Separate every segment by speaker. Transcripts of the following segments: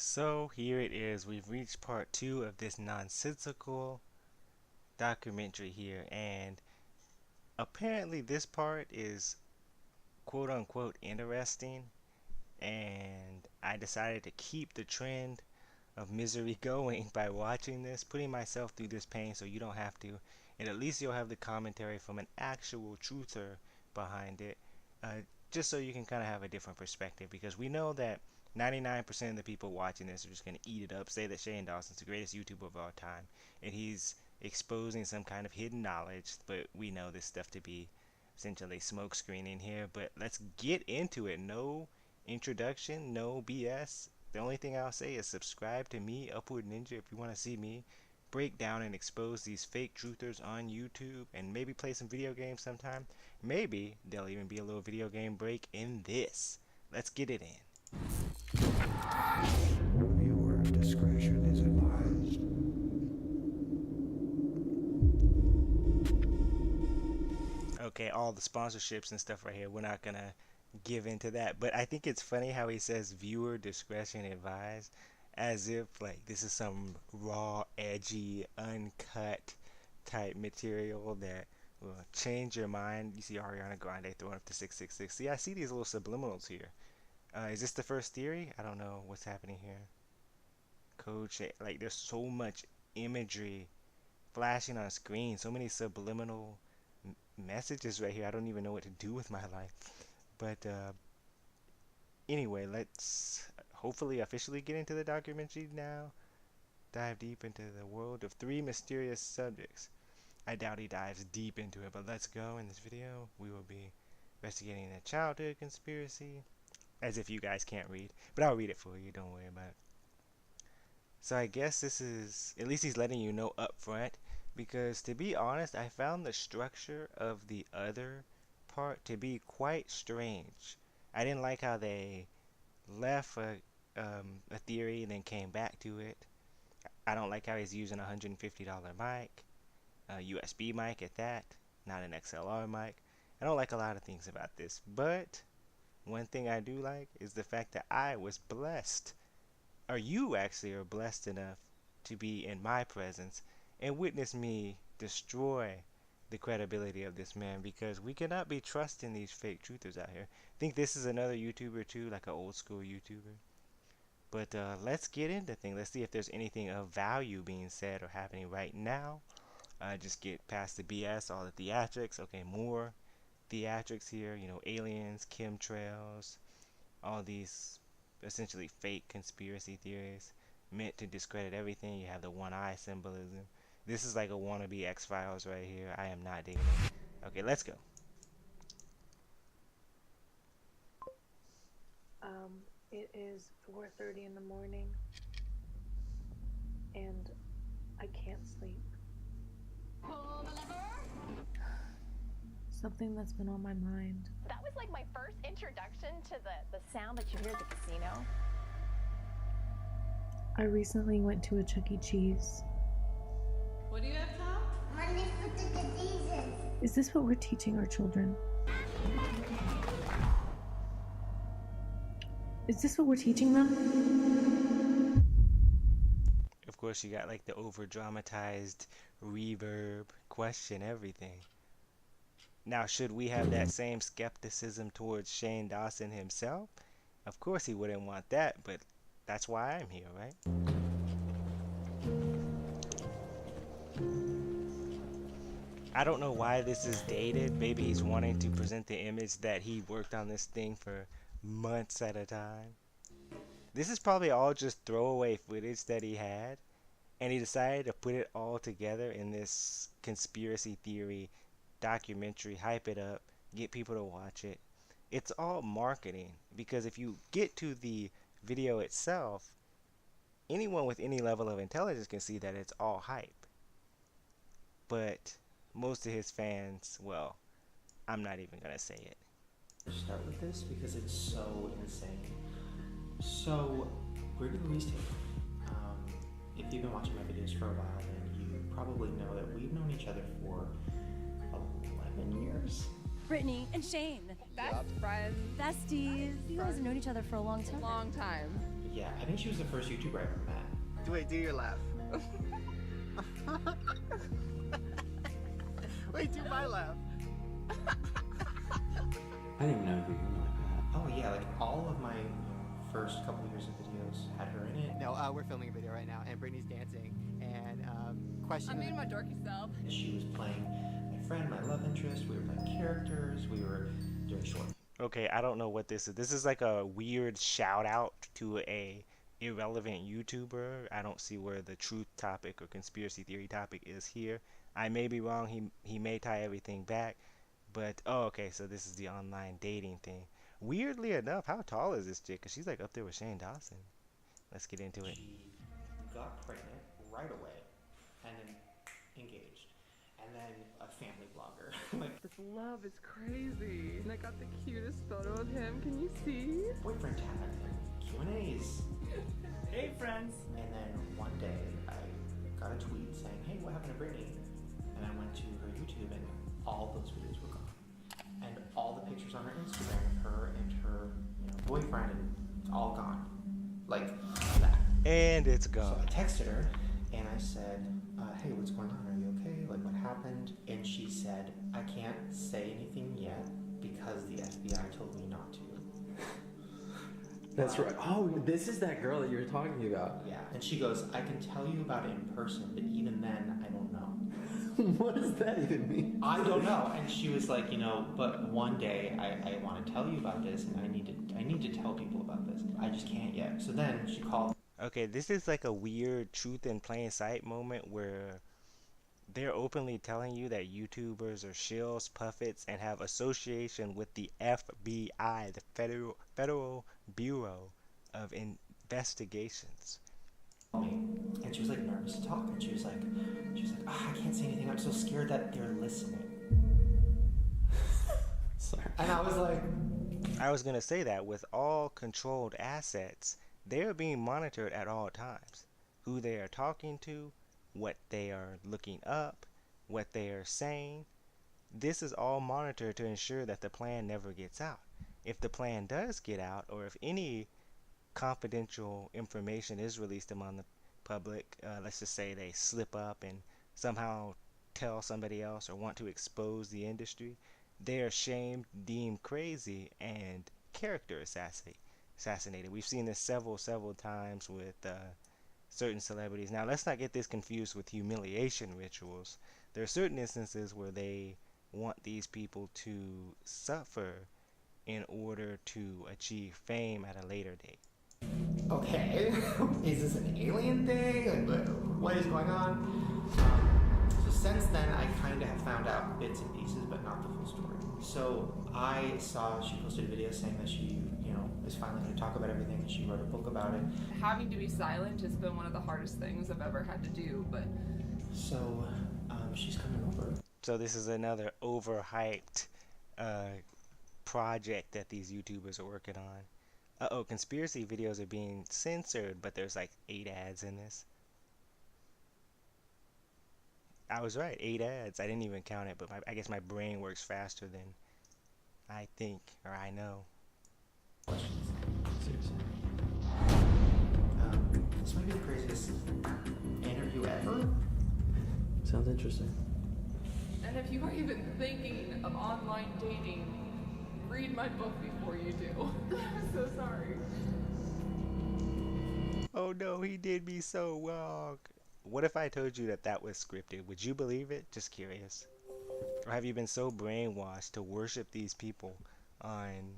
Speaker 1: So here it is. We've reached part 2 of this nonsensical documentary here, and apparently this part is quote unquote interesting, and I decided to keep the trend of misery going by watching this, putting myself through this pain so you don't have to, and at least you'll have the commentary from an actual truther behind it, uh, just so you can kind of have a different perspective, because we know that 99% of the people watching this are just going to eat it up, say that Shane Dawson's the greatest YouTuber of all time, and he's exposing some kind of hidden knowledge, but we know this stuff to be essentially smoke screening here. But let's get into it. No introduction, no BS. The only thing I'll say is subscribe to me, Upward Ninja, if you want to see me break down and expose these fake truthers on YouTube, and maybe play some video games sometime. Maybe there'll even be a little video game break in this. Let's get it in.
Speaker 2: Viewer discretion is advised.
Speaker 1: Okay, all the sponsorships and stuff right here, we're not gonna give into that, but I think it's funny how he says viewer discretion advised, as if like this is some raw, edgy, uncut type material that will change your mind. You see Ariana Grande throwing up to 666. See, I see these little subliminals here. Is this the first theory? I don't know what's happening here. Coach, like there's so much imagery flashing on screen, so many subliminal messages right here. I don't even know what to do with my life. But anyway, let's hopefully officially get into the documentary now. Dive deep into the world of 3 mysterious subjects. I doubt he dives deep into it, but let's go. In this video, we will be investigating a childhood conspiracy. As if you guys can't read, but I'll read it for you, don't worry about it. So I guess this is, at least he's letting you know up front, because to be honest, I found the structure of the other part to be quite strange. I didn't like how they left a theory and then came back to it. I don't like how he's using a $150 mic, a USB mic at that, not an XLR mic. I don't like a lot of things about this, but one thing I do like is the fact that I was blessed, or you actually are blessed enough to be in my presence and witness me destroy the credibility of this man, because we cannot be trusting these fake truthers out here. I think this is another YouTuber too, like an old school YouTuber. But let's get into things. Let's see if there's anything of value being said or happening right now. Just get past the BS, all the theatrics. Okay, more theatrics here, you know, aliens, chemtrails, all these essentially fake conspiracy theories meant to discredit everything. You have the one eye symbolism. This is like a wannabe X-Files right here. I am not digging it. Okay, let's go.
Speaker 3: It is 4:30 in the morning and I can't sleep.
Speaker 4: Pull the lever.
Speaker 3: Something that's been on my mind.
Speaker 4: That was like my first introduction to the sound that you hear at the casino.
Speaker 3: I recently went to a Chuck E. Cheese.
Speaker 5: What do you have, Tom?
Speaker 6: Money for the diseases.
Speaker 3: Is this what we're teaching our children? Is this what we're teaching them?
Speaker 1: Of course, you got like the over dramatized reverb, question everything. Now, should we have that same skepticism towards Shane Dawson himself? Of course he wouldn't want that, but that's why I'm here, right? I don't know why this is dated. Maybe he's wanting to present the image that he worked on this thing for months at a time. This is probably all just throwaway footage that he had, and he decided to put it all together in this conspiracy theory documentary, hype it up, get people to watch it. It's all marketing, because if you get to the video itself, anyone with any level of intelligence can see that it's all hype. But most of his fans, well, I'm not even gonna say it.
Speaker 7: Start with this because it's so insane. So we're gonna release tape. If you've been watching my videos for a while, then you probably know that we've known each other for 11 years.
Speaker 8: Brittany and Shane.
Speaker 5: Best friends.
Speaker 8: Besties. You guys have known each other for a long time.
Speaker 5: Long time.
Speaker 7: Yeah, I think she was the first YouTuber I ever met.
Speaker 8: Wait, do your laugh. Wait, do my laugh.
Speaker 9: I didn't even know you were like that.
Speaker 7: Oh yeah, like all of my first couple years of videos had her in it.
Speaker 8: No, we're filming a video right now, and Brittany's dancing, and question.
Speaker 5: I'm being my dorky self.
Speaker 7: She was playing my friend, my love interest. We were playing characters. We were doing short.
Speaker 1: Okay, I don't know what this is. This is like a weird shout out to a irrelevant YouTuber. I don't see where the truth topic or conspiracy theory topic is here. I may be wrong. He may tie everything back, but oh, okay. So this is the online dating thing. Weirdly enough, how tall is this chick? 'Cause she's like up there with Shane Dawson. Let's get into it.
Speaker 7: She got pregnant right away, and then engaged, and then a family blogger. Like
Speaker 5: This love is crazy. And I got the cutest photo of him. Can you see?
Speaker 7: boyfriend tag and Q&As.
Speaker 10: Hey friends!
Speaker 7: And then one day I got a tweet saying, "Hey, what happened to Brittany?" And I went to her YouTube, and all those videos were gone, and all the pictures on her Instagram of her and her boyfriend, and it's all gone, like that.
Speaker 1: And it's
Speaker 7: So
Speaker 1: gone.
Speaker 7: I texted her and I said, "Hey, what's going on? Are you okay? Like, what happened?" And she said, "I can't say anything yet because the FBI told me not to."
Speaker 9: That's right. Oh, this is that girl that you were talking about.
Speaker 7: Yeah. And she goes, "I can tell you about it in person, but even then, I don't know."
Speaker 9: What does that even mean?
Speaker 7: I don't know. And she was like, but one day I want to tell you about this, and I need to tell people about this. I just can't yet. So then she called.
Speaker 1: Okay, this is like a weird truth in plain sight moment where they're openly telling you that YouTubers are shills, puppets, and have association with the FBI, the Federal Bureau of Investigations.
Speaker 7: Me, and she was like nervous to talk, and she was like, "Ah, I can't say anything. I'm so scared that they're listening."
Speaker 9: Sorry.
Speaker 7: And I was like,
Speaker 1: I was going to say that with all controlled assets, they're being monitored at all times. Who they are talking to, what they are looking up, what they are saying. This is all monitored to ensure that the plan never gets out. If the plan does get out, or if any confidential information is released among the public, let's just say they slip up and somehow tell somebody else or want to expose the industry, they are shamed, deemed crazy, and character assassinated. We've seen this several times with certain celebrities. Now, let's not get this confused with humiliation rituals. There are certain instances where they want these people to suffer in order to achieve fame at a later date.
Speaker 7: "Okay, is this an alien thing? Like, what is going on?" So since then, I kind of have found out bits and pieces, but not the full story. So I saw she posted a video saying that she, is finally going to talk about everything, and she wrote a book about it.
Speaker 5: Having to be silent has been one of the hardest things I've ever had to do, but
Speaker 7: So she's coming over.
Speaker 1: So this is another overhyped project that these YouTubers are working on. Uh-oh, conspiracy videos are being censored, but there's like 8 ads in this. I was right, 8 ads. I didn't even count it, but I guess my brain works faster than I think, or I know.
Speaker 7: Questions.
Speaker 9: Seriously.
Speaker 7: This might be the craziest interview ever.
Speaker 9: Sounds interesting.
Speaker 5: and if you are even thinking of online dating, read my book before you do. I'm so sorry.
Speaker 1: Oh no, he did me so wrong. What if I told you that that was scripted? Would you believe it? Just curious. Or have you been so brainwashed to worship these people on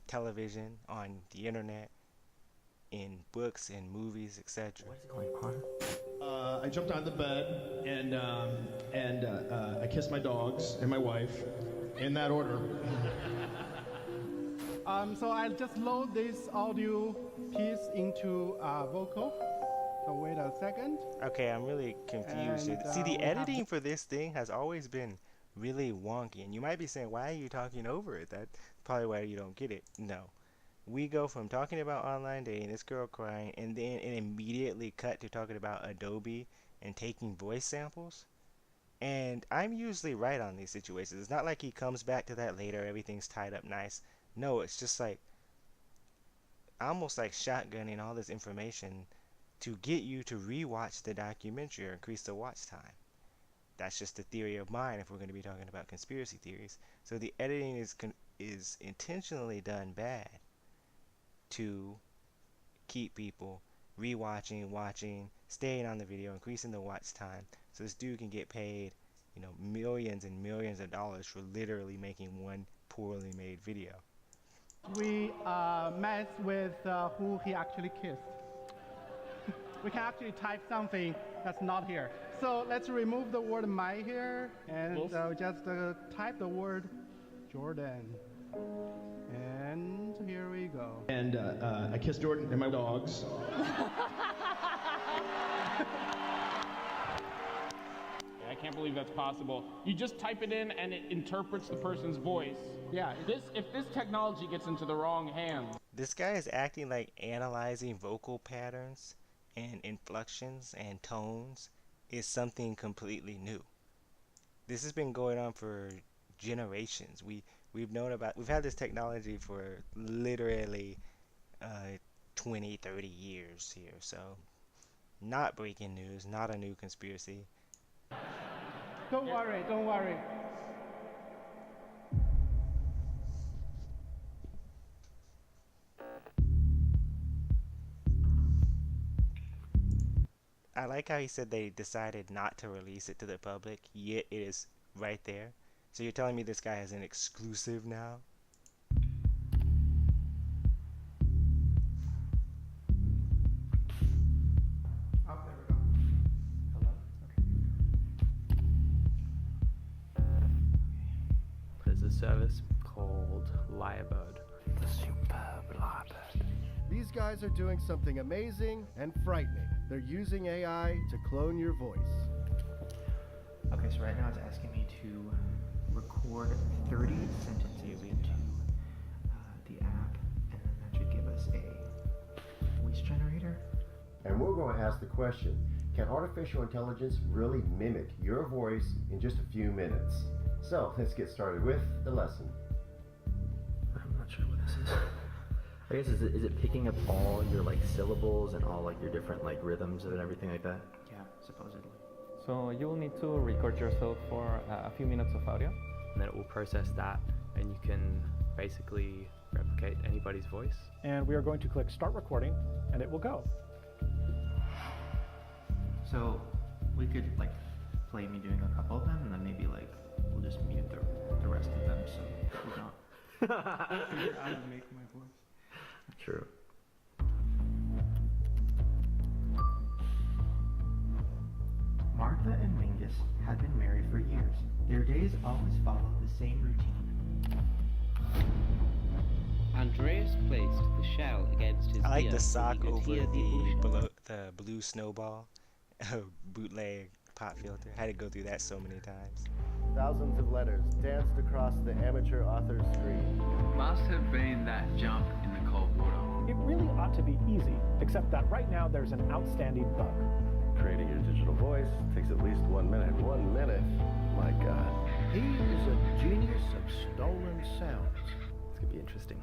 Speaker 1: television, on the internet, in books, in movies, etc.?
Speaker 9: What is going on?
Speaker 10: I jumped out of the bed and I kissed my dogs and my wife in that order. So I'll just load this audio piece into vocal. So wait a second.
Speaker 1: Okay, I'm really confused here.
Speaker 10: And,
Speaker 1: See, the
Speaker 10: we have
Speaker 1: editing for this thing has always been really wonky, and you might be saying, why are you talking over it? That's probably why you don't get it. No. We go from talking about online dating, this girl crying, and then it immediately cut to talking about Adobe and taking voice samples. And I'm usually right on these situations. It's not like he comes back to that later, everything's tied up nice. No, it's just like almost like shotgunning all this information to get you to rewatch the documentary or increase the watch time. That's just a theory of mine if we're going to be talking about conspiracy theories. So the editing is intentionally done bad to keep people rewatching, watching, staying on the video, increasing the watch time. So this dude can get paid, millions and millions of dollars for literally making one poorly made video.
Speaker 11: We mess with who he actually kissed. We can actually type something that's not here. So let's remove the word my here and just type the word Jordan. And here we go.
Speaker 10: And I kissed Jordan and my dogs.
Speaker 12: I can't believe that's possible. You just type it in and it interprets the person's voice.
Speaker 11: Yeah.
Speaker 12: If this technology gets into the wrong hands.
Speaker 1: This guy is acting like analyzing vocal patterns and inflections and tones is something completely new. This has been going on for generations. We've had this technology for literally 20, 30 years here. So not breaking news, not a new conspiracy.
Speaker 11: Don't worry, don't worry.
Speaker 1: I like how he said they decided not to release it to the public, yet it is right there. So you're telling me this guy has an exclusive now?
Speaker 7: Oh, there we go. Hello? Okay.
Speaker 9: There's a service called Lyrebird.
Speaker 2: The superb Lyrebird.
Speaker 13: These guys are doing something amazing and frightening. They're using AI to clone your voice.
Speaker 7: Okay, so right now it's asking me to record 30 sentences into the app, and then that should give us a voice generator.
Speaker 14: And we're going to ask the question, can artificial intelligence really mimic your voice in just a few minutes? So let's get started with the lesson.
Speaker 9: I'm not sure what this is. I guess is it picking up all your like syllables and all like your different like rhythms and everything like that?
Speaker 7: Yeah, supposedly.
Speaker 15: So you will need to record yourself for a few minutes of audio.
Speaker 9: And then it will process that, and you can basically replicate anybody's voice.
Speaker 11: And we are going to click start recording, and it will go.
Speaker 7: So we could like play me doing a couple of them, and then maybe like we'll just mute the rest of them so that we don't figure out how to make my voice.
Speaker 9: True.
Speaker 7: Martha and Mingus had been married for years. Their days always followed the same routine.
Speaker 16: Andreas placed the shell against his
Speaker 1: I like
Speaker 16: ear
Speaker 1: the
Speaker 16: so
Speaker 1: sock
Speaker 16: he could
Speaker 1: over
Speaker 16: hear the ocean.
Speaker 1: the blue snowball bootleg pop filter. I had to go through that so many times.
Speaker 13: Thousands of letters danced across the amateur author's screen.
Speaker 17: Must have been that jump in the cold water.
Speaker 11: It really ought to be easy, except that right now there's an outstanding bug.
Speaker 13: Creating your digital voice takes at least 1 minute. 1 minute? My God. He is a genius of stolen sounds.
Speaker 9: This could be interesting.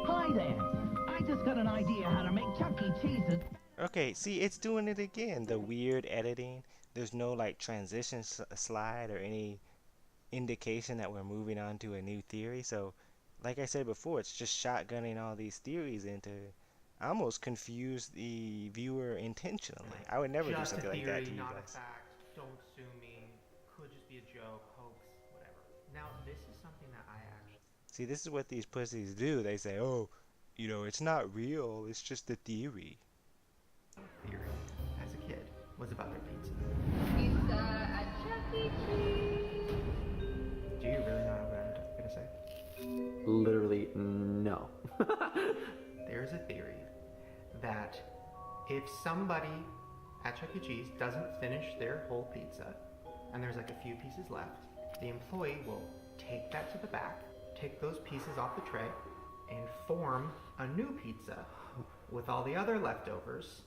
Speaker 18: Hi there. I just got an idea how to make Chuck E. Cheese's.
Speaker 1: Okay, see, it's doing it again. The weird editing. There's no like transition slide or any indication that we're moving on to a new theory. So, like I said before, it's just shotgunning all these theories into almost confuse the viewer intentionally. I would never do something like that to you
Speaker 7: Not
Speaker 1: guys.
Speaker 7: a fact. Don't sue me. Could just be a joke, hoax, whatever. Now this is something that I actually.
Speaker 1: See, this is what these pussies do. They say, oh, it's not real. It's just a theory.
Speaker 7: Theory as a kid was about their pizza.
Speaker 4: Pizza at Chuck E. Cheese.
Speaker 7: Do you really know what I'm gonna say?
Speaker 9: Literally, no.
Speaker 7: There's a theory that if somebody at Chuck E. Cheese doesn't finish their whole pizza and there's like a few pieces left, the employee will take that to the back, take those pieces off the tray, and form a new pizza with all the other leftovers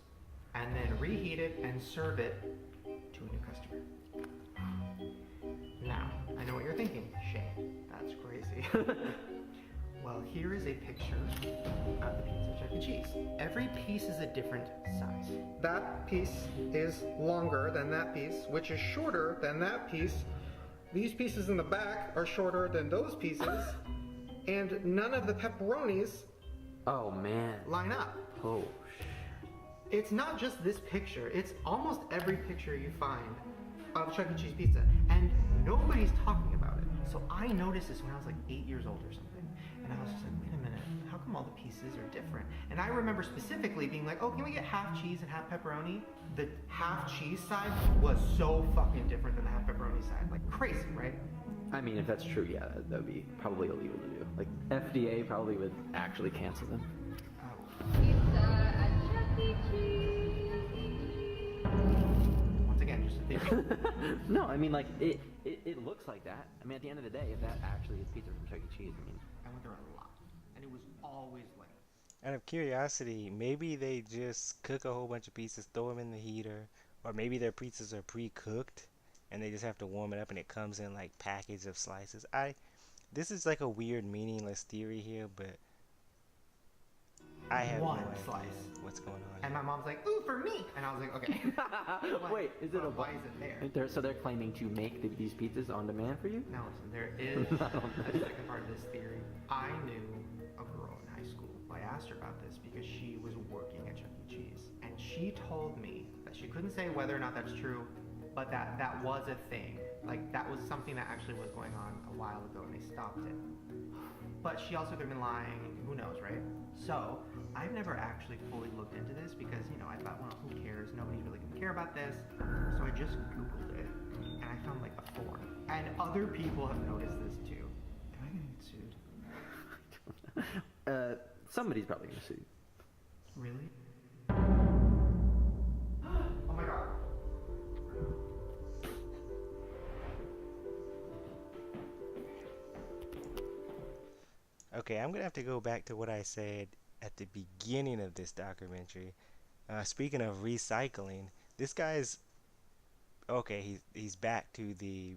Speaker 7: and then reheat it and serve it to a new customer. Now, I know what you're thinking, Shane. That's crazy. Well, here is a picture of the pizza Chuck E. Cheese. Every piece is a different size. That piece is longer than that piece, which is shorter than that piece. These pieces in the back are shorter than those pieces, and none of the pepperonis line up.
Speaker 9: Oh,
Speaker 7: It's not just this picture, it's almost every picture you find of Chuck E. Cheese pizza, and nobody's talking about it. So I noticed this when I was like 8 years old or something, and I was just like, wait a minute, how come all the pieces are different? And I remember specifically being like, oh, can we get half cheese and half pepperoni? The half cheese side was so fucking different than the half pepperoni side, like crazy, right?
Speaker 9: I mean, if that's true, yeah, that would be probably illegal to do. Like, FDA probably would actually cancel them.
Speaker 5: Pizza at Chuck E. Cheese.
Speaker 7: Once again, just a theory.
Speaker 9: No, I mean, like, it looks like that. I mean, at the end of the day, if that actually is pizza from Chuck E. Cheese, I mean...
Speaker 7: I went there a lot, and it was always like...
Speaker 1: Out of curiosity, maybe they just cook a whole bunch of pieces, throw them in the heater, or maybe their pizzas are pre-cooked, and they just have to warm it up, and it comes in, like, package of slices. This is, like, a weird, meaningless theory here, but... I have
Speaker 7: one
Speaker 1: no idea
Speaker 7: slice.
Speaker 1: What's going on.
Speaker 7: And my mom's like, ooh, for me! And I was like, okay.
Speaker 9: Wait, is it a...
Speaker 7: Why is it there?
Speaker 9: So they're claiming to make these pizzas on demand for you?
Speaker 7: Now listen, there is a second part of this theory. I knew a girl in high school. I asked her about this because she was working at Chuck E. Cheese. And she told me that she couldn't say whether or not that's true, but that was a thing. Like, that was something that actually was going on a while ago and they stopped it. But she also could have been lying, who knows, right? So, I've never actually fully looked into this because, you know, I thought, well, who cares? Nobody's really gonna care about this. So I just Googled it, and I found like a forum. And other people have noticed this too. Am I gonna get sued?
Speaker 9: Somebody's probably gonna sue you.
Speaker 7: Really? Oh my god.
Speaker 1: Okay, I'm gonna have to go back to what I said at the beginning of this documentary. Speaking of recycling, this guy's okay. He's back to the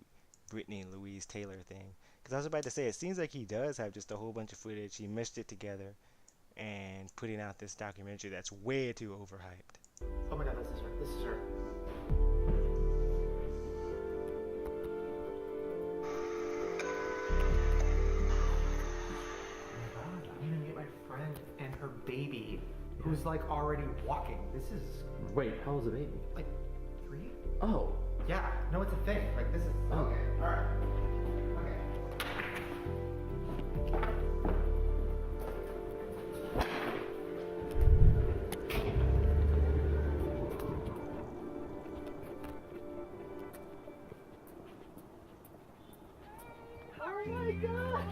Speaker 1: Brittany Louise Taylor thing. Because I was about to say, it seems like he does have just a whole bunch of footage. He meshed it together and putting out this documentary that's way too overhyped.
Speaker 7: Oh my god, this is her. This is her. And her baby, who's like already walking. This is...
Speaker 9: Wait, how old's the baby?
Speaker 7: Like 3?
Speaker 9: Oh.
Speaker 7: Yeah, no, it's a thing. Like, this is... Okay, alright.
Speaker 5: Oh my god!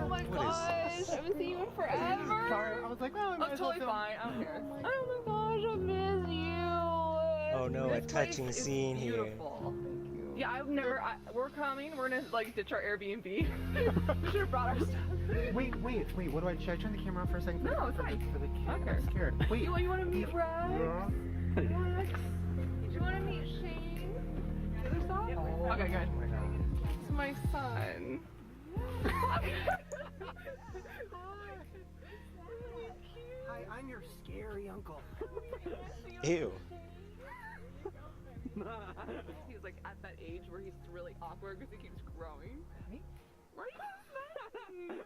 Speaker 5: Oh my gosh! I haven't seen you in forever!
Speaker 11: Sorry, I was like, oh,
Speaker 5: I'm totally fine. I don't care. Oh my gosh, I miss you!
Speaker 1: Oh no,
Speaker 5: This
Speaker 1: a touching
Speaker 5: place is
Speaker 1: scene here.
Speaker 5: beautiful. Yeah, I've never. We're coming. We're gonna like ditch our Airbnb. We should have brought our stuff.
Speaker 7: Wait. What do I? Should I turn the camera on for a second?
Speaker 5: No, it's fine.
Speaker 7: For the kid.
Speaker 5: Okay.
Speaker 7: I'm scared. Wait.
Speaker 5: You want to meet Rex?
Speaker 7: Yeah.
Speaker 5: Rex? Did you want to meet Shane? The other side?
Speaker 7: Oh,
Speaker 5: Okay, good.
Speaker 7: Oh my god.
Speaker 5: It's my son.
Speaker 7: Hi, I'm your scary uncle.
Speaker 1: Ew.
Speaker 5: He's like at that age where he's really awkward because he keeps growing. Why are you smiling?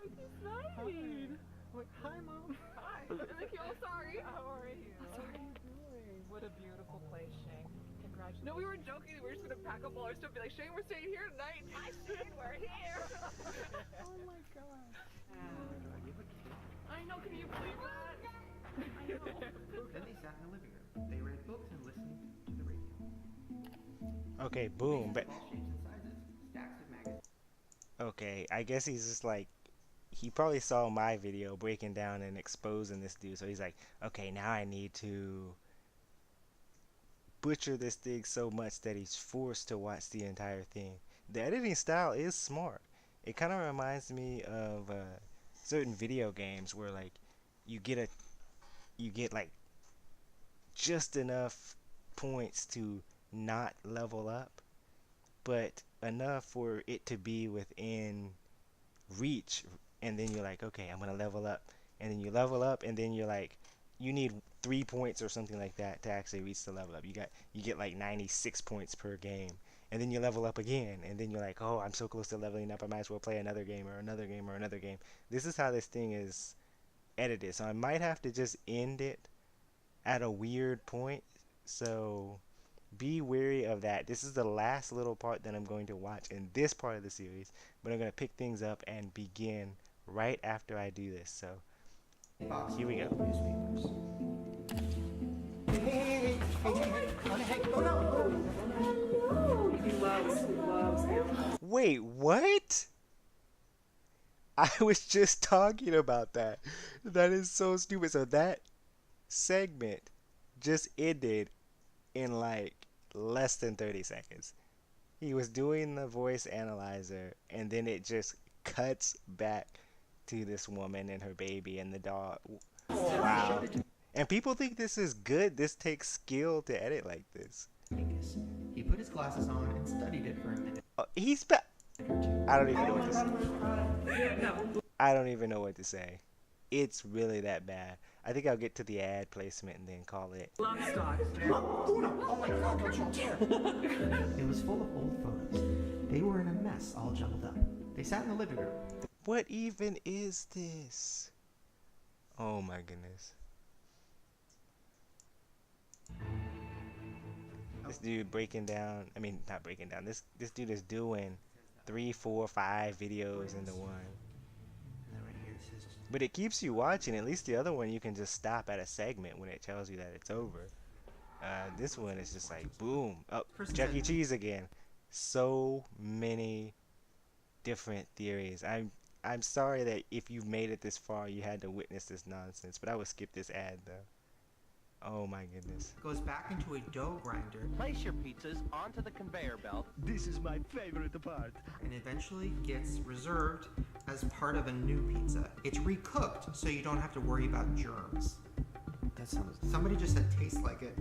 Speaker 5: Why are you smiling?
Speaker 7: Wait, hi, Mom.
Speaker 5: Hi. I'm like, oh, sorry.
Speaker 19: How are you?
Speaker 5: I'm sorry.
Speaker 19: What are you doing? What a beautiful place, Shane. Congratulations.
Speaker 5: No, we were joking. We were just gonna pack up all our stuff and be like, Shane, we're staying here tonight. Hi, Shane, we're here.
Speaker 19: Oh my gosh.
Speaker 5: I know, can you believe that? I know.
Speaker 7: Then they sat in the living room. They read books and listened to the radio.
Speaker 1: Okay, boom. But
Speaker 7: All shapes and sizes, stacks of magazines.
Speaker 1: okay, I guess he's just like, he probably saw my video breaking down and exposing this dude, so he's like, okay, now I need to butcher this thing so much that he's forced to watch the entire thing. The editing style is smart. It kind of reminds me of certain video games where like you get like just enough points to not level up, but enough for it to be within reach. And then you're like, okay, I'm gonna level up, and then you level up, and then you're like, you need 3 points or something like that to actually reach the level up. You get like 96 points per game, and then you level up again, and then you're like, oh, I'm so close to leveling up, I might as well play another game or another game or another game. This is how this thing is edited, so I might have to just end it at a weird point, so be wary of that. This is the last little part that I'm going to watch in this part of the series, but I'm going to pick things up and begin right after I do this. So here we go. Wait, what? I was just talking about that. That is so stupid. So that segment just ended in like less than 30 seconds. He was doing the voice analyzer, and then it just cuts back to this woman and her baby and the dog. Wow. And people think this is good. This takes skill to edit like this.
Speaker 7: He put his glasses on and studied it for a minute.
Speaker 1: I don't even know what to say. I don't even know what to say. It's really that bad. I think I'll get to the ad placement and then call it.
Speaker 7: Oh my God, don't you dare! It was full of old photos. They were in a mess, all jumbled up. They sat in the living room.
Speaker 1: What even is this? Oh my goodness. This dude breaking down, not breaking down, this dude is doing 3, 4, 5 videos into one. But it keeps you watching. At least the other one you can just stop at a segment when it tells you that it's over. This one is just like boom. Oh, Chuck E. Cheese again. So many different theories. I'm sorry that if you've made it this far you had to witness this nonsense, but I would skip this ad though. Oh my goodness.
Speaker 7: Goes back into a dough grinder.
Speaker 20: Place your pizzas onto the conveyor belt.
Speaker 18: This is my favorite part.
Speaker 7: And eventually gets reserved as part of a new pizza. It's recooked so you don't have to worry about germs.
Speaker 9: That sounds...
Speaker 7: Somebody just said tastes like it.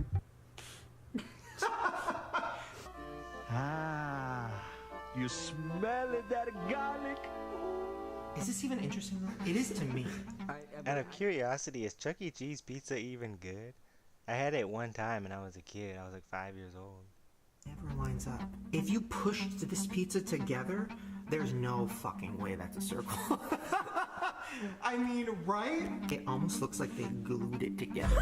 Speaker 18: You smell it, that garlic?
Speaker 7: Is this even interesting though? It is to me.
Speaker 1: Out of curiosity, is Chuck E. Cheese pizza even good? I had it one time and I was a kid. I was like 5 years old.
Speaker 7: Never lines up. If you push this pizza together, there's no fucking way that's a circle. I mean, right? It almost looks like they glued it together.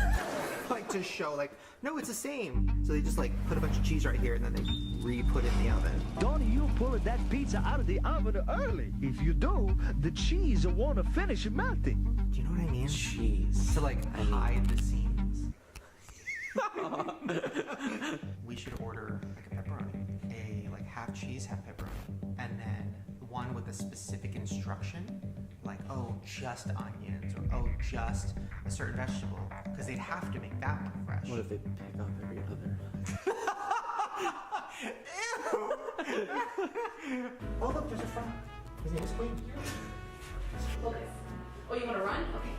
Speaker 7: Like to show, like, no, it's the same. So they just like put a bunch of cheese right here and then they re-put it in the oven.
Speaker 18: Don't you pull that pizza out of the oven early. If you do, the cheese won't finish melting.
Speaker 7: Do you know what I mean?
Speaker 9: Cheese.
Speaker 7: To like hide the seams. We should order like a pepperoni. A like half cheese, half pepperoni. And then one with a specific instruction. Like, oh, just onions, or oh, just a certain vegetable. Because they'd have to make that one fresh.
Speaker 9: What if they pick off every other?
Speaker 7: Ew! Oh, look, there's a frog. His name is Queen.
Speaker 5: Okay. Oh, you want to run? Okay.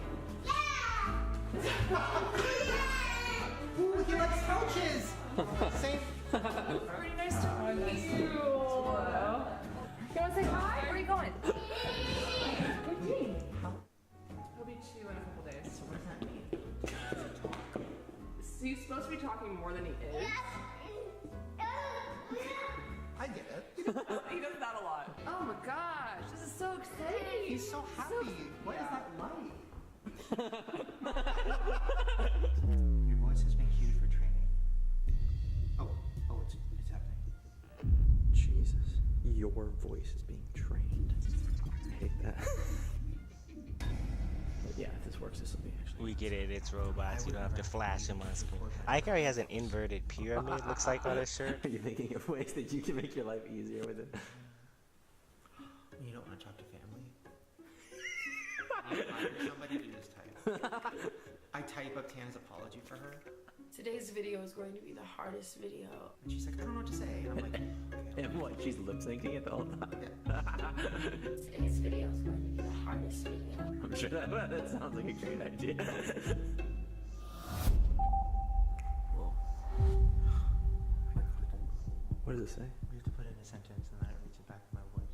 Speaker 7: Ooh, he likes couches! Same.
Speaker 5: Pretty nice to meet you. You want to say hi? Where are you going? He'll be 2 in a couple days.
Speaker 7: So what does that mean?
Speaker 5: He's supposed to be talking more than he is.
Speaker 7: I get it.
Speaker 5: He does that a lot. Oh my gosh, this is so exciting.
Speaker 7: He's so happy. What is that like? Your voice has been cued for training. Oh, it's happening.
Speaker 9: Jesus. Your voice is being trained. I hate that. But yeah, if this works, this will be actually...
Speaker 1: We get it, it's robots. You don't have to flash them on screen. I like how he has an inverted pyramid, looks like, on his shirt.
Speaker 9: Are you thinking of ways that you can make your life easier with it?
Speaker 7: You don't want to talk to family? Somebody to just type. I type up Tana's apology for her.
Speaker 3: Today's video is going to be the hardest video.
Speaker 7: And she's like, I don't know what to say. And I'm like, okay.
Speaker 9: And what? She's lip syncing it the whole time?
Speaker 3: Today's video is going to be the hardest video.
Speaker 9: I'm sure that sounds like a great idea. What does it say?
Speaker 7: We have to put in a sentence and then it reads it back to my voice.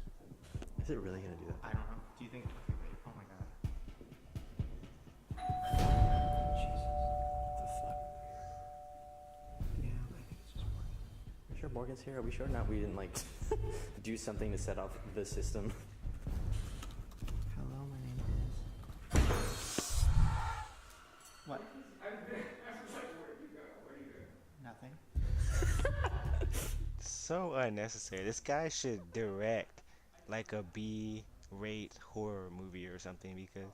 Speaker 9: Is it really gonna do that?
Speaker 7: I don't know. Do you think? Okay, wait. Oh my god. Jesus.
Speaker 9: What the fuck?
Speaker 7: Yeah, I think it's just Morgan.
Speaker 9: Are you sure Morgan's here? Are we sure not? We didn't like do something to set off the system.
Speaker 7: Hello, my name is. What? Nothing.
Speaker 1: So unnecessary. This guy should direct like a B-rate horror movie or something, because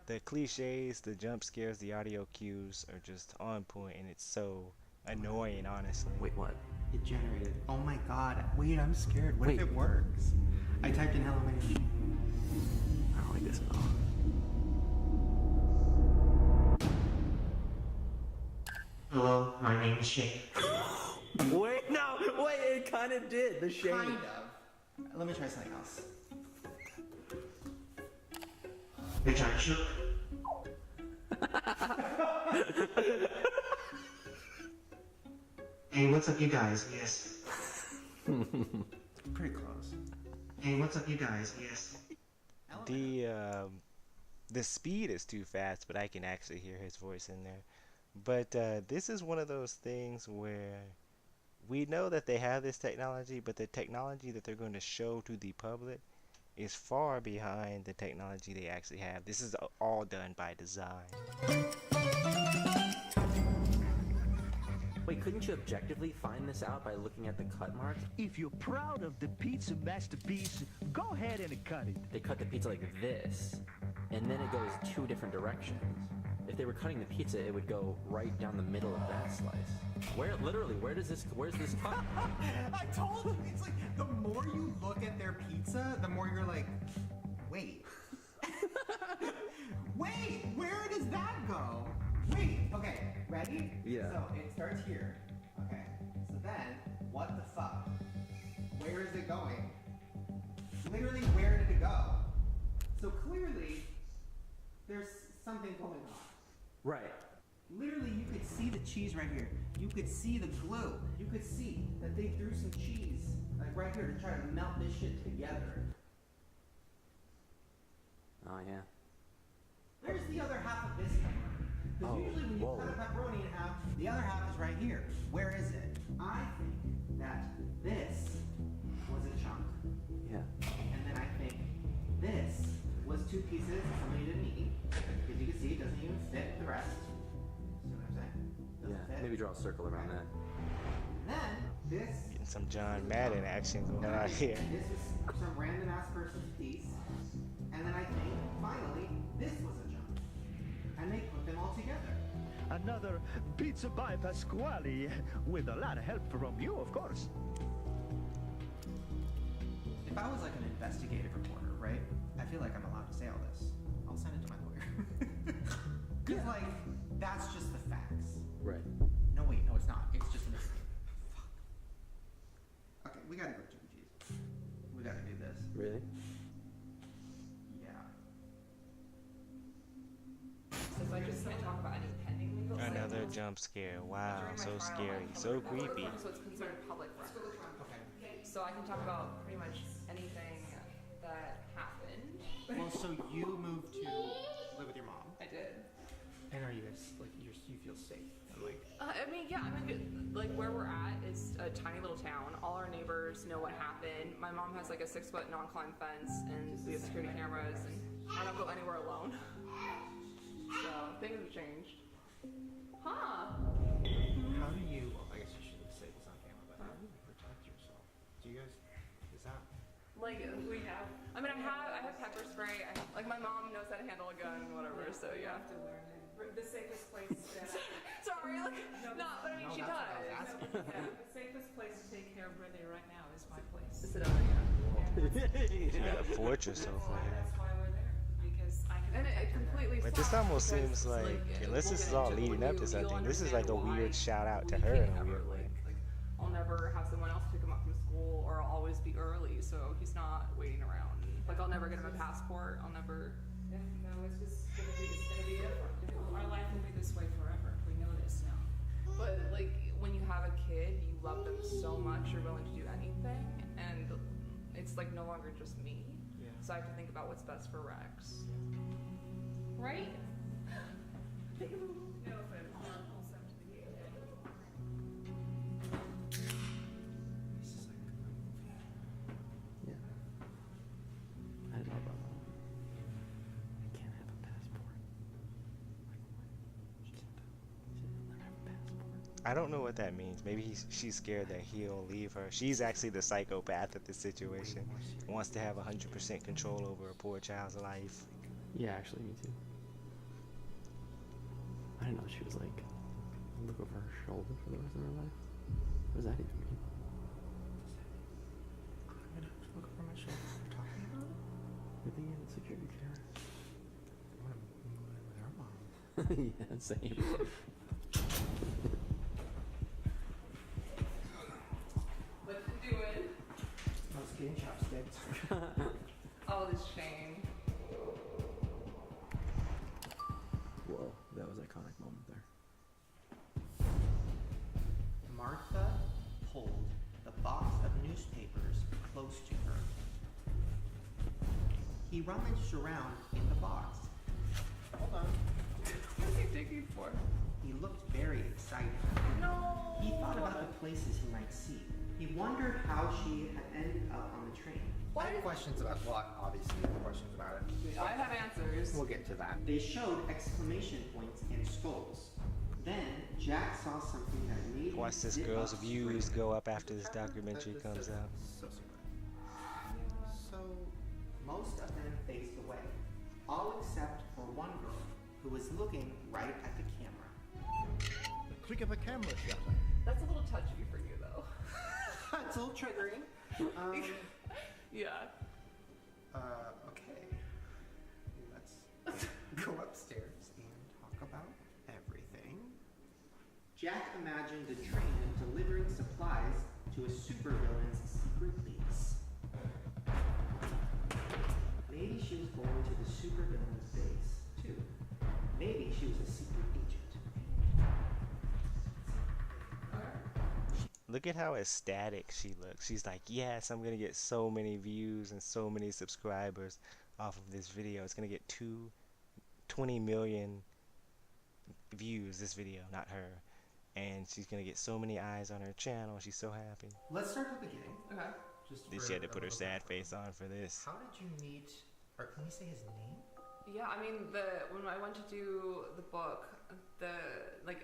Speaker 1: the cliches, the jump scares, the audio cues are just on point, and it's so annoying, honestly.
Speaker 9: Wait, what?
Speaker 7: It generated. Oh my god. Wait, I'm scared. What
Speaker 9: Wait.
Speaker 7: if it works? I typed in hello, my name is.
Speaker 9: I don't like this at all.
Speaker 7: Hello, my name is Shane.
Speaker 9: Wait, no, wait, it kind of did. The shade.
Speaker 7: Kind of. Let me try something else. Bitch, I'm shook. Hey, what's up, you guys? Yes. Pretty close. Hey, what's up, you guys? Yes.
Speaker 1: The speed is too fast, but I can actually hear his voice in there. But this is one of those things where we know that they have this technology, but the technology that they're going to show to the public is far behind the technology they actually have. This is all done by design.
Speaker 9: Wait, couldn't you objectively find this out by looking at the cut marks?
Speaker 18: If you're proud of the pizza masterpiece, go ahead and cut it.
Speaker 9: They cut the pizza like this, and then it goes two different directions. If they were cutting the pizza, it would go right down the middle of that slice. Where's this cut?
Speaker 7: I told you, it's like the more you look at their pizza, the more you're like, wait. Wait, where does that go? Wait, okay, ready?
Speaker 9: Yeah.
Speaker 7: So it starts here. Okay. So then, what the fuck? Where is it going? Literally, where did it go? So clearly, there's something going on.
Speaker 9: Right.
Speaker 7: Literally, you could see the cheese right here. You could see the glue. You could see that they threw some cheese, like right here, to try to melt this shit together.
Speaker 9: Oh, yeah.
Speaker 7: Where's the other half of this pepperoni? Because usually when you cut a pepperoni in half, the other half is right here. Where is it? I think that this was a chunk.
Speaker 9: Yeah.
Speaker 7: And then I think this was two pieces that somebody didn't eat. Because you can see it doesn't even fit the rest. See what I'm saying? Doesn't fit.
Speaker 9: Maybe draw a circle around that.
Speaker 7: And then this.
Speaker 1: Getting some John Madden action going on here.
Speaker 7: This is some random ass person's piece. And then I think, finally, this was a jump. And they put them all together.
Speaker 18: Another pizza by Pasquale, with a lot of help from you, of course.
Speaker 7: If I was like an investigative reporter, right? I feel like I'm allowed to say all this. I'll send it to my lawyer. Because, like, that's just the facts.
Speaker 9: Right.
Speaker 7: No, wait, no, it's not. It's just an. Fuck. Okay, we gotta go to G's. We gotta do this.
Speaker 9: Really?
Speaker 7: Yeah.
Speaker 5: Since I just can't talk about any pending legal
Speaker 1: Another
Speaker 5: cycles,
Speaker 1: jump scare. Wow,
Speaker 5: during my
Speaker 1: so
Speaker 5: trial,
Speaker 1: scary,
Speaker 5: I
Speaker 1: so
Speaker 5: covered public
Speaker 1: creepy.
Speaker 5: record, so it's considered public record. Okay. So I can talk about pretty much anything that happened.
Speaker 7: Well, so you moved to live with your mom.
Speaker 5: I did.
Speaker 7: And are you guys, like, you feel safe? And, like,
Speaker 5: I mean, yeah, I mean, like where we're at is a tiny little town. All our neighbors know what happened. My mom has like a 6-foot non-climb fence, and we have security cameras, and I don't go anywhere alone. So things have changed. Huh?
Speaker 7: how do you, well, I guess you shouldn't say this on camera, but how do you protect yourself? Do you guys, is that?
Speaker 5: Like we have. I mean, I have pepper spray. Like my mom knows how to handle a gun, whatever. So yeah.
Speaker 19: have to learn it. The safest place to
Speaker 5: Sorry, like no, but I mean she does.
Speaker 19: the safest place to take care of Brittany right now is my place.
Speaker 5: Sit down,
Speaker 1: You got a fortress over here.
Speaker 19: That's why we're there, because I can.
Speaker 5: And it completely.
Speaker 1: But this almost seems like, unless this is all leading up to something, this is like a weird shout out to her in a weird way.
Speaker 5: I'll never have someone else pick him up from school, or I'll always be early, so he's not waiting around. Like I'll never get him a passport. I'll never.
Speaker 19: No, it's just gonna be different. Our life will be this way forever. We know this now.
Speaker 5: But like when you have a kid, you love them so much, you're willing to do thing, and it's like no longer just me.
Speaker 7: Yeah.
Speaker 5: So I have to think about what's best for Rex. Right?
Speaker 9: Yeah. I don't know about that. I can't have a passport. She can't have a passport.
Speaker 1: I don't know what that means. Maybe she's scared that he'll leave her. She's actually the psychopath of the situation. Wants to have 100% control over a poor child's life.
Speaker 9: Yeah, actually, me too. I didn't know she was like look over her shoulder for the rest of her life. What does that even mean?
Speaker 7: I'm gonna have to look over my shoulder. We're talking about it?
Speaker 9: You're thinking of the security camera.
Speaker 7: I want to move in with her mom.
Speaker 9: Yeah, same.
Speaker 5: What you doing?
Speaker 7: I was getting chopsticks.
Speaker 5: Oh, this Shane.
Speaker 9: Whoa, that was an iconic moment there.
Speaker 7: Martha pulled the box of newspapers close to her. He rummaged around in the box. Hold on.
Speaker 5: What's he digging for?
Speaker 7: He looked very excited.
Speaker 5: No.
Speaker 7: He thought about the places he might see. He wondered how she had ended up on the train.
Speaker 8: I have questions about, well, obviously I have questions about it.
Speaker 5: I have answers.
Speaker 8: We'll get to that.
Speaker 7: They showed exclamation points and skulls. Then Jack saw something that made
Speaker 1: Watch
Speaker 7: him
Speaker 1: this
Speaker 7: sit
Speaker 1: girl's
Speaker 7: up
Speaker 1: views
Speaker 7: straight.
Speaker 1: go up after this documentary comes out.
Speaker 8: So super.
Speaker 7: So most of them faced away, all except for one girl who was looking right at the camera.
Speaker 18: The click of a camera shutter.
Speaker 5: That's a little touchy for you, though.
Speaker 7: It's a little triggering.
Speaker 5: Yeah.
Speaker 7: Okay. Let's go upstairs and talk about everything. Jack imagined a train delivering supplies to a supervillain's secret base. Maybe she was going to the supervillain's base, too. Maybe she was a secret agent.
Speaker 1: Look at how ecstatic she looks. She's like, yes, I'm gonna get so many views and so many subscribers off of this video. It's gonna get 20 million views, this video, not her. And she's gonna get so many eyes on her channel. She's so happy.
Speaker 7: Let's start at the beginning.
Speaker 5: Okay.
Speaker 7: Just
Speaker 1: She had to put her sad face on for this.
Speaker 7: How did you meet, or can we say his name?
Speaker 5: Yeah, I mean, when I went to do the book,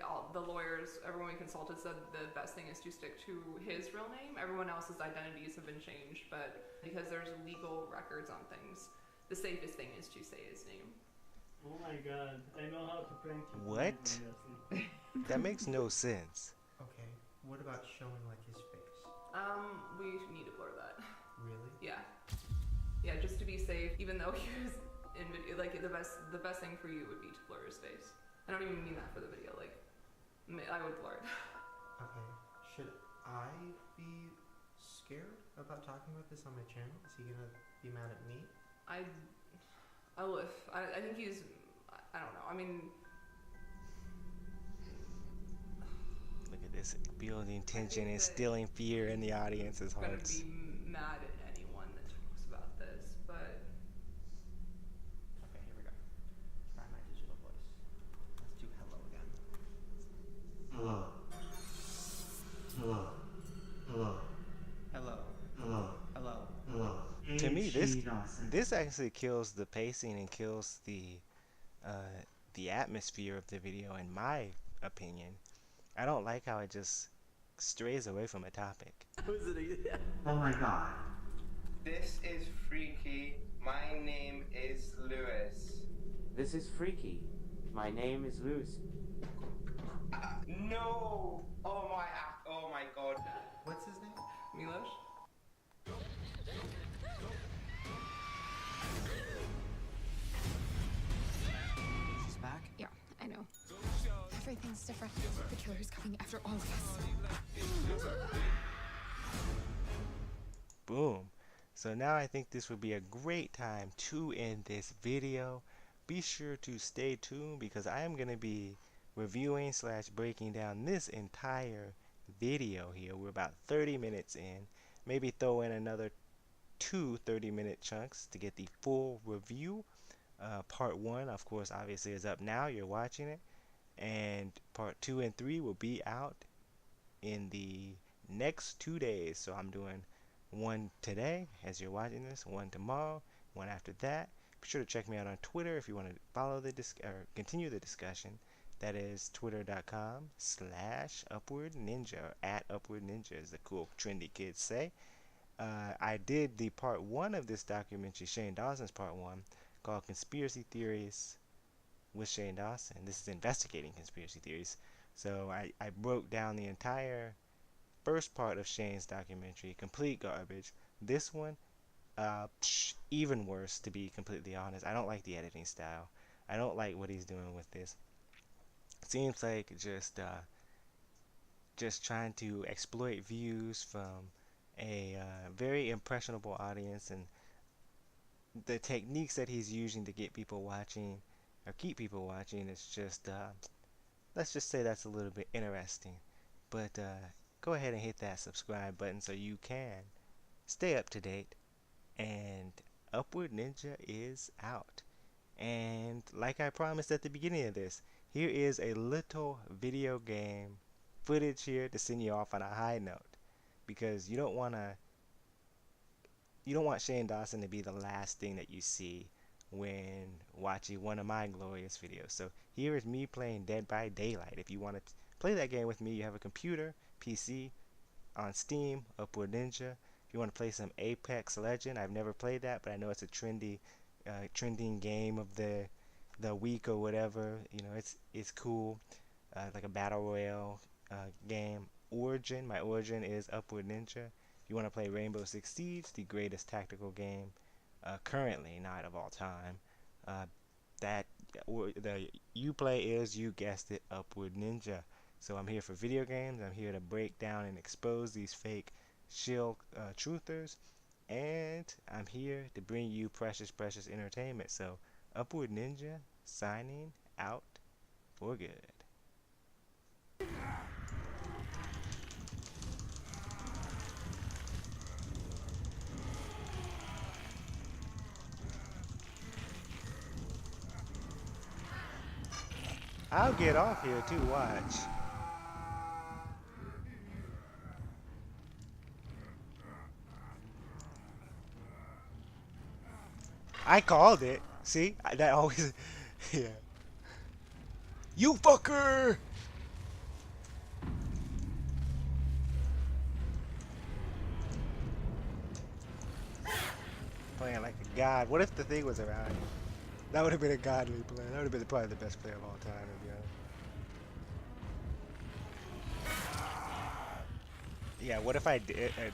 Speaker 5: all the lawyers, everyone we consulted said the best thing is to stick to his real name. Everyone else's identities have been changed, but because there's legal records on things, the safest thing is to say his name.
Speaker 21: Oh my god, I know how to prank you.
Speaker 1: What? That makes no sense.
Speaker 7: Okay, what about showing like his face?
Speaker 5: We need to blur that.
Speaker 7: Really?
Speaker 5: Yeah. Yeah, just to be safe, even though he was in video, like the best thing for you would be to blur his face. I don't even mean that for the video, like, I would blur it.
Speaker 7: Okay, should I be scared about talking about this on my channel? Is he gonna be mad at me?
Speaker 5: I think he's, I don't know, I mean...
Speaker 1: Look at this, building tension and instilling fear in the audience's hearts.
Speaker 5: I'm gonna be mad at anyone that talks about this, but...
Speaker 7: Okay, here we go. Try my digital voice. Let's do hello again.
Speaker 18: Hello. Hello. Hello.
Speaker 7: Hello.
Speaker 18: Hello.
Speaker 7: Hello.
Speaker 18: Hello.
Speaker 1: To me,
Speaker 18: Dawson.
Speaker 1: this actually kills the pacing and kills the atmosphere of the video, in my opinion. I don't like how it just strays away from a topic.
Speaker 9: Who's it again?
Speaker 18: Oh my god.
Speaker 22: This is Freaky. My name is Lewis.
Speaker 23: This is Freaky. My name is Lucy.
Speaker 22: No! Oh my god.
Speaker 7: What's his name?
Speaker 5: Milosh?
Speaker 7: She's back?
Speaker 24: Yeah, I know. Everything's different. The killer's coming after all of us.
Speaker 1: Boom. So now I think this would be a great time to end this video. Be sure to stay tuned because I am going to be reviewing / breaking down this entire video here. We're about 30 minutes in. maybe throw in another two 30-minute chunks to get the full review. Part 1, of course, obviously is up now. You're watching it. And part 2 and 3 will be out in the next 2 days. So I'm doing one today as you're watching this, one tomorrow, one after that. Be sure to check me out on Twitter if you want to follow the or continue the discussion. That is twitter.com/upwardninja, or @upwardninja, as the cool trendy kids say. I did the part 1 of this documentary, Shane Dawson's part 1, called Conspiracy Theories with Shane Dawson. This is investigating conspiracy theories. So I broke down the entire first part of Shane's documentary, complete garbage. This one, even worse, to be completely honest. I don't like the editing style. I don't like what he's doing with this. Seems like just trying to exploit views from a very impressionable audience, and the techniques that he's using to get people watching or keep people watching is just let's just say that's a little bit interesting. But go ahead and hit that subscribe button so you can stay up to date. And Upward Ninja is out. And like I promised at the beginning of this, here is a little video game footage here to send you off on a high note, because you don't want Shane Dawson to be the last thing that you see when watching one of my glorious videos. So here is me playing Dead by Daylight. If you want to play that game with me, you have a computer, PC, on Steam, Upward Ninja. If you want to play some Apex Legend, I've never played that, but I know it's a trending game of the week or whatever. You know, it's cool, like a battle royale game. My origin is Upward Ninja. If you want to play Rainbow Six Siege, the greatest tactical game currently, not of all time, the Uplay is, you guessed it, Upward Ninja. So I'm here for video games. I'm here to break down and expose these fake shill truthers, and I'm here to bring you precious entertainment. So Upward Ninja signing out for good. I'll get off here too, watch. I called it. See? That always... yeah. You fucker! Playing like a god. What if the thing was around? That would have been a godly play. That would have been probably the best player of all time, to be honest. Yeah, what if I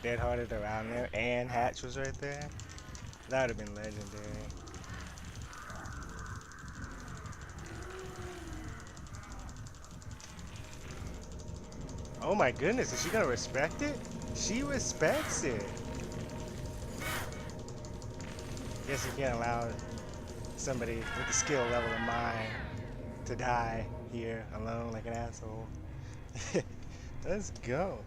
Speaker 1: dead-hearted around there and Hatch was right there? That would have been legendary. Oh my goodness, is she gonna respect it? She respects it. Guess you can't allow somebody with the skill level of mine to die here alone like an asshole. Let's go.